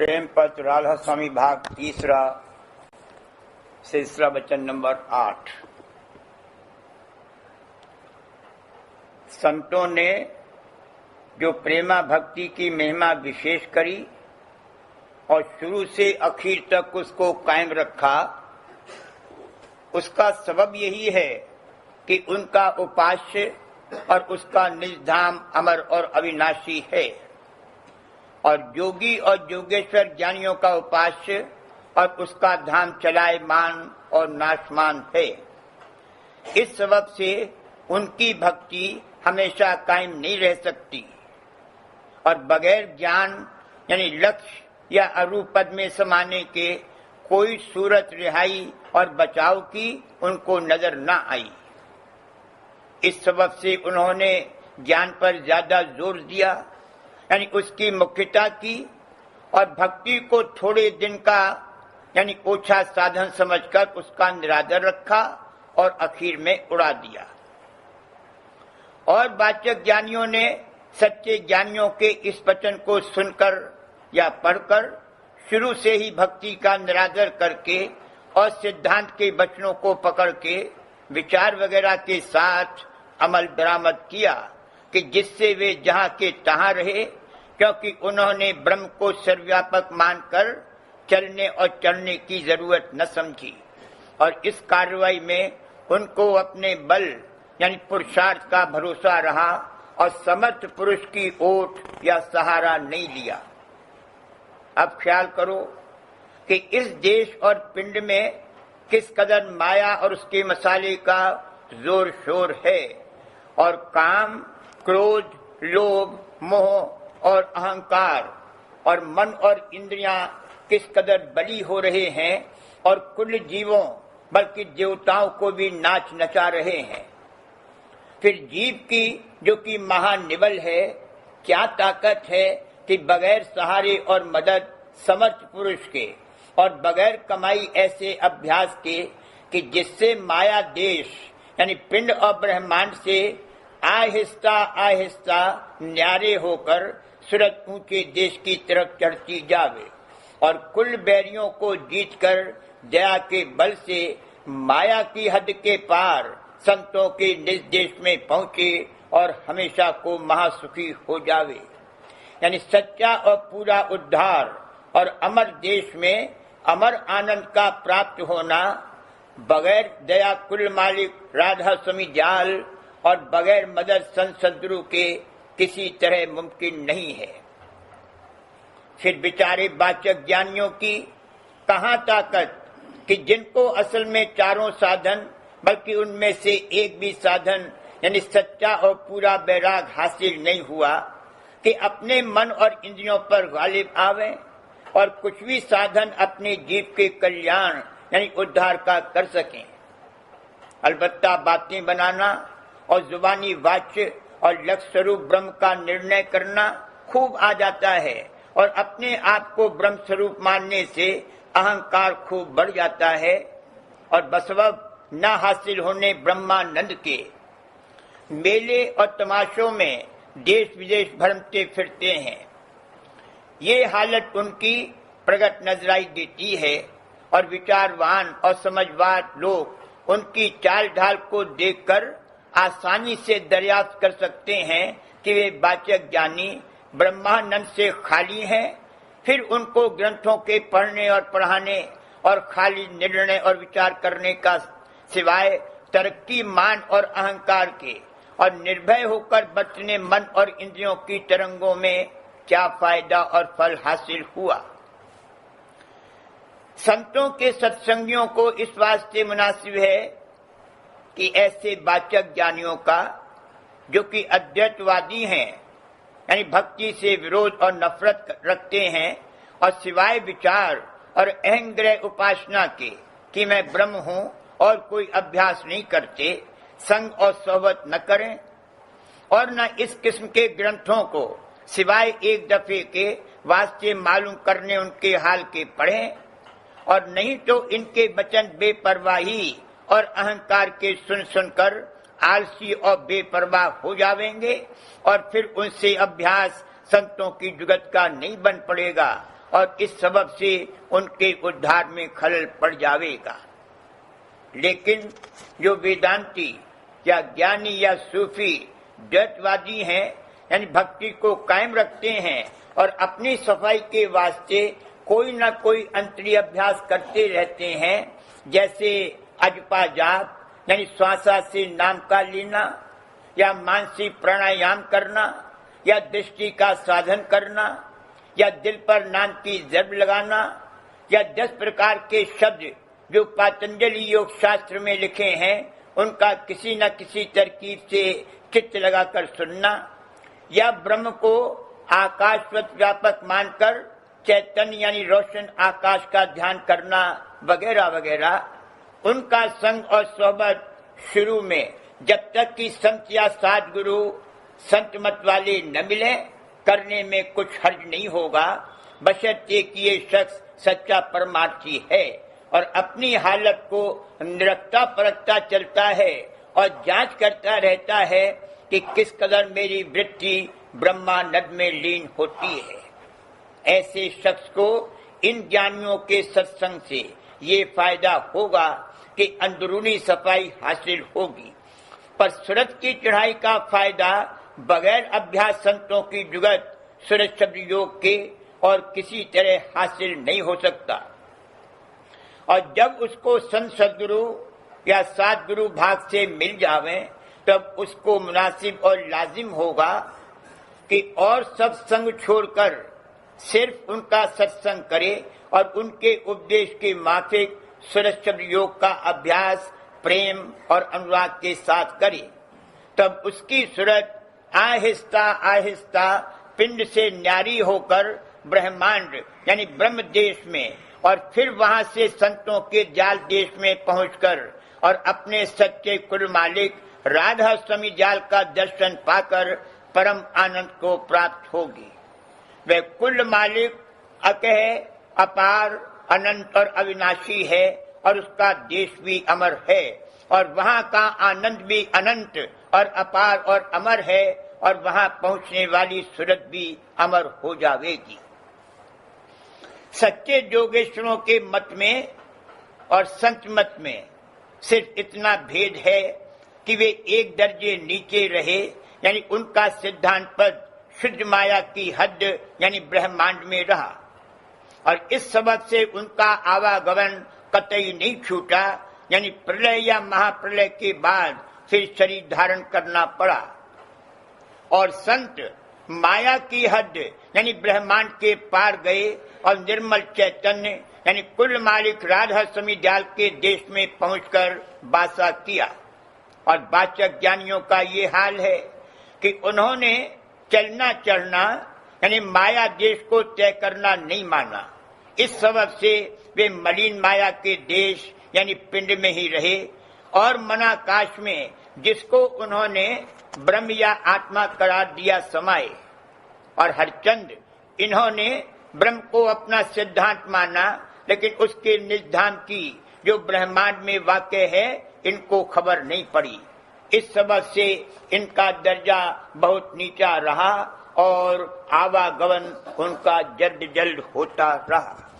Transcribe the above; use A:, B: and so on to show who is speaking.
A: प्रेम पत्र राधा स्वामी भाग 3 सिलसिला वचन नंबर 8। संतों ने जो प्रेमा भक्ति की महिमा विशेष करी और शुरू से आखिर तक उसको कायम रखा, उसका सबब यही है कि उनका उपास्य और उसका निज धाम अमर और अविनाशी है, और योगी और योगेश्वर ज्ञानियों का उपास्य और उसका धाम चलायमान और नाशमान है। इस सबब से उनकी भक्ति हमेशा कायम नहीं रह सकती और बगैर ज्ञान यानी लक्ष्य या अरूप पद में समाने के कोई सूरत रिहाई और बचाव की उनको नजर न आई। इस सबब से उन्होंने ज्ञान पर ज्यादा जोर दिया, यानी उसकी मुख्यता की, और भक्ति को थोड़े दिन का यानी ओछा साधन समझकर उसका निरादर रखा और आखिर में उड़ा दिया। और वाचक ज्ञानियों ने सच्चे ज्ञानियों के इस वचन को सुनकर या पढ़कर शुरू से ही भक्ति का निरादर करके और सिद्धांत के वचनों को पकड़ के विचार वगैरह के साथ अमल बरामद किया कि जिससे वे जहां के तहां रहे, क्योंकि उन्होंने ब्रह्म को सर्वव्यापक मानकर चलने और चलने की जरूरत न समझी, और इस कार्रवाई में उनको अपने बल यानी पुरुषार्थ का भरोसा रहा और समर्थ पुरुष की ओट या सहारा नहीं लिया। अब ख्याल करो कि इस देश और पिंड में किस कदर माया और उसके मसाले का जोर शोर है, और काम, क्रोध, लोभ, मोह और अहंकार और मन और इंद्रियां किस कदर बली हो रहे हैं, और कुल जीवों बल्कि देवताओं को भी नाच नचा रहे हैं। फिर जीव की जो कि महानिबल है, क्या ताकत है कि बगैर सहारे और मदद समर्थ पुरुष के और बगैर कमाई ऐसे अभ्यास के कि जिससे माया देश यानी पिंड और ब्रह्मांड से आहिस्ता आहिस्ता न्यारे होकर सूरज ऊंचे देश की तरफ चढ़ती जावे, और कुल बैरियों को जीतकर दया के बल से माया की हद के पार संतों के निज देश में पहुंचे और हमेशा को महासुखी हो जावे, यानी सच्चा और पूरा उद्धार और अमर देश में अमर आनंद का प्राप्त होना बगैर दया कुल मालिक राधा स्वामी जाल और बगैर मदद संत सद्गुरु के किसी तरह मुमकिन नहीं है। फिर बेचारे वाचक ज्ञानियों की कहाँ ताकत कि जिनको असल में चारों साधन बल्कि उनमें से एक भी साधन यानी सच्चा और पूरा बैराग हासिल नहीं हुआ कि अपने मन और इंद्रियों पर गालिब आवे और कुछ भी साधन अपने जीव के कल्याण यानी उद्धार का कर सकें। अलबत्ता बातें बनाना और जुबानी वाच्य और लक्ष्य स्वरूप ब्रह्म का निर्णय करना खूब आ जाता है, और अपने आप को ब्रह्म स्वरूप मानने से अहंकार खूब बढ़ जाता है, और बसवब न हासिल होने ब्रह्मानंद के मेले और तमाशों में देश विदेश भ्रमते फिरते हैं। ये हालत उनकी प्रगट नजराई देती है, और विचारवान और समझवान लोग उनकी चाल ढाल को देखकर आसानी से दरियाफ्त कर सकते हैं कि वे वाचक ज्ञानी ब्रह्मानंद से खाली हैं। फिर उनको ग्रंथों के पढ़ने और पढ़ाने और खाली निर्णय और विचार करने का सिवाय तरक्की मान और अहंकार के और निर्भय होकर बचने मन और इंद्रियों की तरंगों में क्या फायदा और फल हासिल हुआ। संतों के सत्संगियों को इस वास्ते मुनासिब है कि ऐसे वाचक ज्ञानियों का जो कि अद्वैतवादी हैं यानी भक्ति से विरोध और नफरत रखते हैं, और सिवाय विचार और अहंग्रह उपासना के कि मैं ब्रह्म हूं और कोई अभ्यास नहीं करते, संग और सोहबत न करें, और न इस किस्म के ग्रंथों को सिवाय एक दफे के वास्ते मालूम करने उनके हाल के पढ़ें, और नहीं तो इनके वचन बेपरवाही और अहंकार के सुन सुनकर आलसी और बेपरवाह हो जावेंगे, और फिर उनसे अभ्यास संतों की जुगत का नहीं बन पड़ेगा, और इस सबब से उनके उद्धार में खलल पड़ जाएगा। लेकिन जो वेदांती या ज्ञानी या सूफी द्वैतवादी हैं, यानी भक्ति को कायम रखते हैं और अपनी सफाई के वास्ते कोई न कोई अंतरीय अभ्यास करते रहते हैं, जैसे अजपा जाप यानी श्वासा से नाम का लेना, या मानसिक प्राणायाम करना, या दृष्टि का साधन करना, या दिल पर नाम की जब लगाना, या 10 प्रकार के शब्द जो पतंजलि योग शास्त्र में लिखे हैं उनका किसी न किसी तरकीब से चित्त लगाकर सुनना, या ब्रह्म को आकाशवत व्यापक मानकर चैतन्य यानी रोशन आकाश का ध्यान करना वगैरह वगैरह। उनका संग और सोहबत शुरू में जब तक कि संत या सद्गुरु संत मत वाले न मिले करने में कुछ हर्ज नहीं होगा, बशर्ते कि ये शख्स सच्चा परमार्थी है और अपनी हालत को निरखता परखता चलता है और जांच करता रहता है कि किस कदर मेरी वृत्ति ब्रह्मानंद में लीन होती है। ऐसे शख्स को इन ज्ञानियों के सत्संग से ये फायदा होगा कि अंदरूनी सफाई हासिल होगी, पर सूरत की चढ़ाई का फायदा बगैर अभ्यास संतों की जुगत सूरत शब्द योग के और किसी तरह हासिल नहीं हो सकता। और जब उसको संत सद्गुरु या सद्गुरु भाग से मिल जावे तब उसको मुनासिब और लाजिम होगा कि और सब संग छोड़कर सिर्फ उनका सत्संग करे और उनके उपदेश के माफिक सूरत शब्द योग का अभ्यास प्रेम और अनुराग के साथ करे। तब उसकी सूरत आहिस्ता आहिस्ता पिंड से न्यारी होकर ब्रह्मांड यानी ब्रह्म देश में और फिर वहां से संतों के जाल देश में पहुंचकर और अपने सच्चे कुल मालिक राधा स्वामी जाल का दर्शन पाकर परम आनंद को प्राप्त होगी। वह कुल मालिक अकह अपार अनंत और अविनाशी है और उसका देश भी अमर है और वहां का आनंद भी अनंत और अपार और अमर है और वहां पहुंचने वाली सूरत भी अमर हो जाएगी। सच्चे जोगेश्वरों के मत में और संत मत में सिर्फ इतना भेद है कि वे एक दर्जे नीचे रहे, यानी उनका सिद्धांत पद शुद्ध माया की हद यानी ब्रह्मांड में रहा और इस सबब से उनका आवागमन कतई नहीं छूटा, यानी प्रलय या महाप्रलय के बाद फिर शरीर धारण करना पड़ा। और संत माया की हद यानी ब्रह्मांड के पार गए और निर्मल चैतन्य यानी कुल मालिक राधा स्वामी जाल के देश में पहुंचकर वासा किया। और वाचक ज्ञानियों का ये हाल है कि उन्होंने चलना चढ़ना यानी माया देश को तय करना नहीं माना। इस सबब से वे मलिन माया के देश यानी पिंड में ही रहे और मनाकाश में जिसको उन्होंने ब्रह्म या आत्मा करार दिया समाये। और हरचंद इन्होंने ब्रह्म को अपना सिद्धांत माना, लेकिन उसके निधान की जो ब्रह्मांड में वाक़ है इनको खबर नहीं पड़ी। इस सबब से इनका दर्जा बहुत नीचा रहा और आवागमन उनका जल्द जल्द होता रहा।